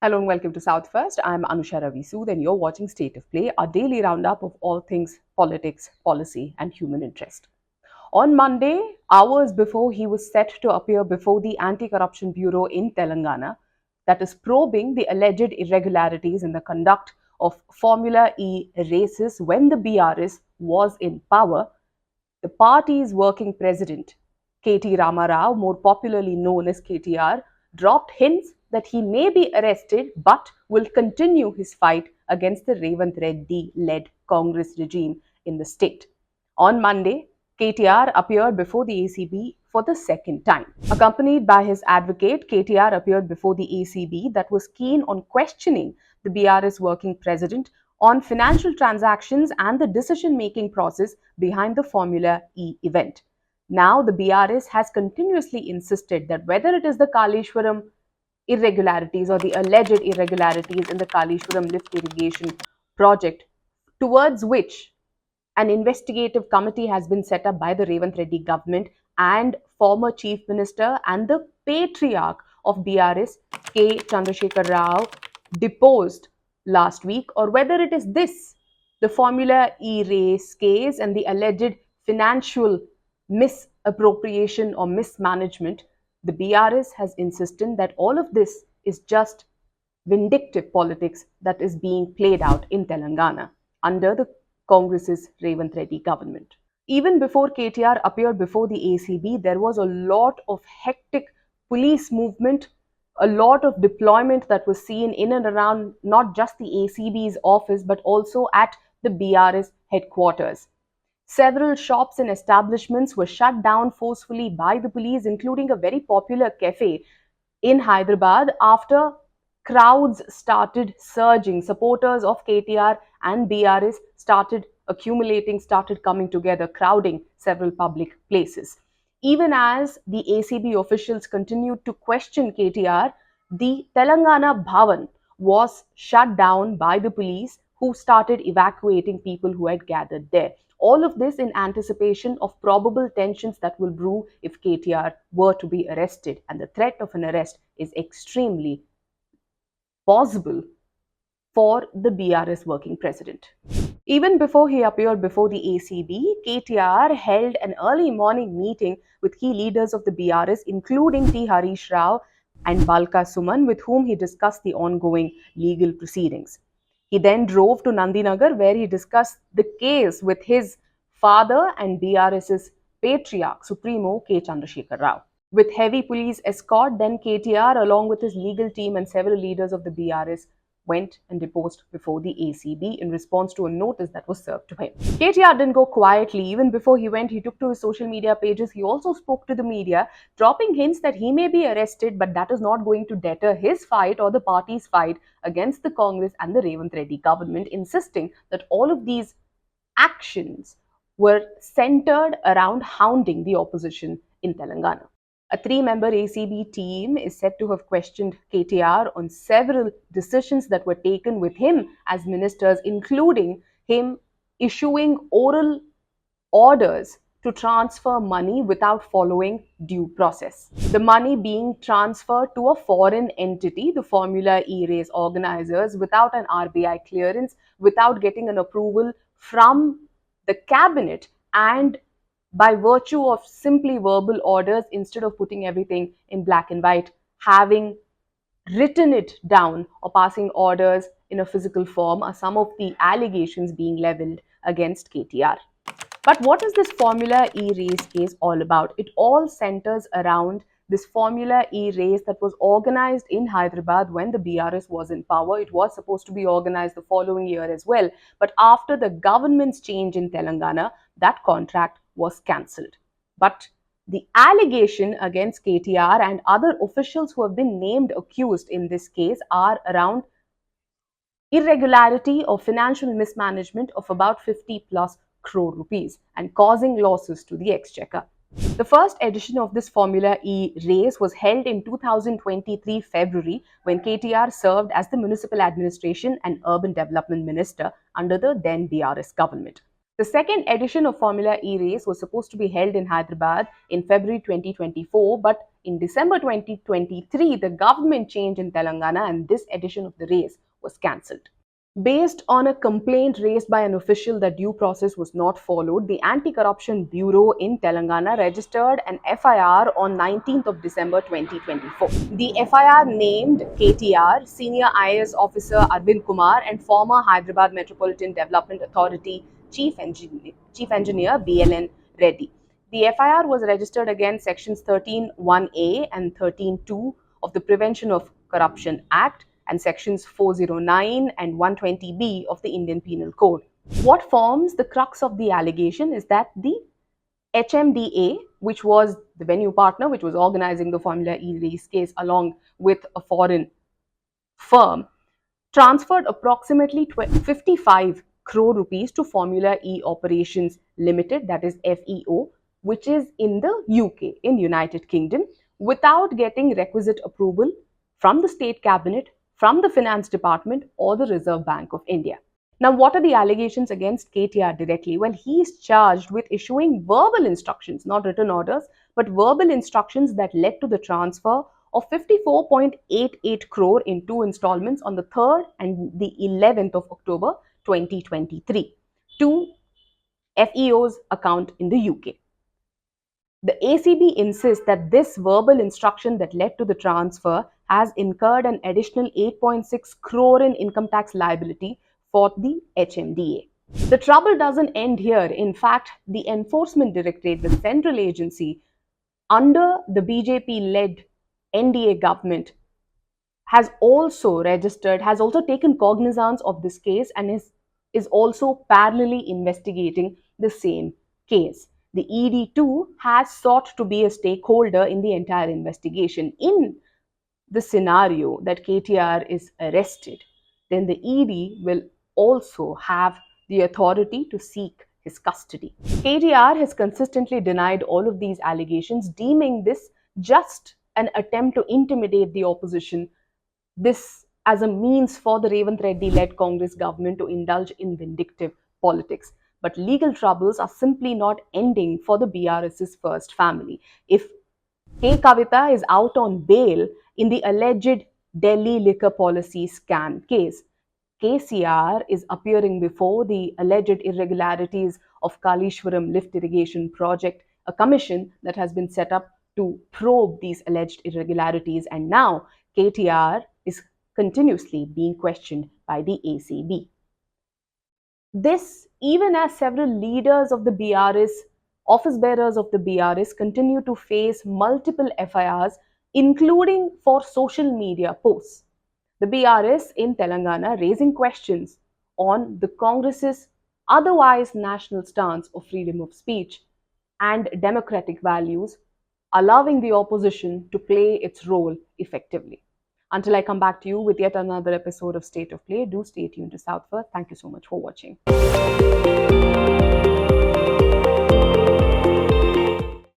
Hello and welcome to South First. I'm Anusha Ravi Sood and you're watching State of Play, our daily roundup of all things politics, policy, and human interest. On Monday, hours before he was set to appear before the Anti-Corruption Bureau in Telangana, that is probing the alleged irregularities in the conduct of Formula E races when the BRS was in power, the party's working president, Rama, more popularly known as KTR, dropped hints that he may be arrested but will continue his fight against the Revanth Reddy led Congress regime in the state. On Monday, KTR appeared before the ACB for the second time. Accompanied by his advocate, KTR appeared before the ACB that was keen on questioning the BRS working president on financial transactions and the decision-making process behind the Formula E event. Now, the BRS has continuously insisted that whether it is the Kaleshwaram irregularities or the alleged irregularities in the Kaleshwaram lift irrigation project, towards which an investigative committee has been set up by the Revanth Reddy government and former Chief Minister and the patriarch of BRS, K. Chandrasekhar Rao, deposed last week, or whether it is this, the Formula E race case and the alleged financial misappropriation or mismanagement, the BRS has insisted that all of this is just vindictive politics that is being played out in Telangana under the Congress's Revanth Reddy government. Even before KTR appeared before the ACB, there was a lot of hectic police movement, a lot of deployment that was seen in and around not just the ACB's office but also at the BRS headquarters. Several shops and establishments were shut down forcefully by the police, including a very popular cafe in Hyderabad after crowds started surging. Supporters of KTR and BRS started accumulating, started coming together, crowding several public places. Even as the ACB officials continued to question KTR, the Telangana Bhavan was shut down by the police, who started evacuating people who had gathered there. All of this in anticipation of probable tensions that will brew if KTR were to be arrested. And the threat of an arrest is extremely possible for the BRS working president. Even before he appeared before the ACB, KTR held an early morning meeting with key leaders of the BRS, including T. Harish Rao and Balka Suman, with whom he discussed the ongoing legal proceedings. He then drove to Nandinagar, where he discussed the case with his father and BRS's patriarch, Supremo K. Chandrasekhar Rao. With heavy police escort, then KTR, along with his legal team and several leaders of the BRS, went and deposed before the ACB in response to a notice that was served to him. KTR didn't go quietly. Even before he went, he took to his social media pages. He also spoke to the media, dropping hints that he may be arrested, but that is not going to deter his fight or the party's fight against the Congress and the Revanth Reddy government, insisting that all of these actions were centered around hounding the opposition in Telangana. A three-member ACB team is said to have questioned KTR on several decisions that were taken with him as ministers, including him issuing oral orders to transfer money without following due process. The money being transferred to a foreign entity, the Formula E race organizers, without an RBI clearance, without getting an approval from the cabinet, and by virtue of simply verbal orders, instead of putting everything in black and white, having written it down or passing orders in a physical form, are some of the allegations being leveled against KTR. But what is this Formula E race case all about? It all centers around this Formula E race that was organized in Hyderabad when the BRS was in power. It was supposed to be organized the following year as well. But after the government's change in Telangana, that contract was cancelled. But the allegation against KTR and other officials who have been named accused in this case are around irregularity or financial mismanagement of about 50 plus crore rupees and causing losses to the exchequer. The first edition of this Formula E race was held in 2023 February when KTR served as the Municipal Administration and Urban Development Minister under the then BRS government. The second edition of Formula E race was supposed to be held in Hyderabad in February 2024, but in December 2023, the government changed in Telangana and this edition of the race was cancelled. Based on a complaint raised by an official that due process was not followed, the Anti-Corruption Bureau in Telangana registered an FIR on 19th of December 2024. The FIR named KTR, Senior IAS Officer Arvind Kumar, and former Hyderabad Metropolitan Development Authority Chief Engineer BLN Reddy. The FIR was registered against sections 13(1)A and 13(2) of the Prevention of Corruption Act and sections 409 and 120B of the Indian Penal Code. What forms the crux of the allegation is that the HMDA, which was the venue partner, which was organizing the Formula E race case along with a foreign firm, transferred approximately 55 crore rupees to Formula E Operations Limited, that is FEO, which is in the UK, in United Kingdom, without getting requisite approval from the state cabinet, from the finance department or the Reserve Bank of India. Now, what are the allegations against KTR directly? Well, he is charged with issuing verbal instructions, not written orders, but verbal instructions that led to the transfer of 54.88 crore in two installments on the 3rd and the 11th of October 2023 to FEO's account in the UK. The ACB insists that this verbal instruction that led to the transfer has incurred an additional 8.6 crore in income tax liability for the HMDA. The trouble doesn't end here. In fact, the Enforcement Directorate, the central agency under the BJP-led NDA government, has also taken cognizance of this case and is also parallelly investigating the same case. The ED too has sought to be a stakeholder in the entire investigation. In the scenario that KTR is arrested, then the ED will also have the authority to seek his custody. KTR has consistently denied all of these allegations, deeming this just an attempt to intimidate the opposition, this as a means for the Revant Reddy-led Congress government to indulge in vindictive politics. But legal troubles are simply not ending for the BRS's first family. If K. Kavita is out on bail in the alleged Delhi liquor policy scam case, KCR is appearing before the alleged irregularities of Kalishwaram lift irrigation project, a commission that has been set up to probe these alleged irregularities, and now KTR is continuously being questioned by the ACB. This, even as several leaders of the BRS, office bearers of the BRS, continue to face multiple FIRs, including for social media posts. The BRS in Telangana raising questions on the Congress's otherwise national stance of freedom of speech and democratic values, allowing the opposition to play its role effectively. Until I come back to you with yet another episode of State of Play, do stay tuned to South First. Thank you so much for watching.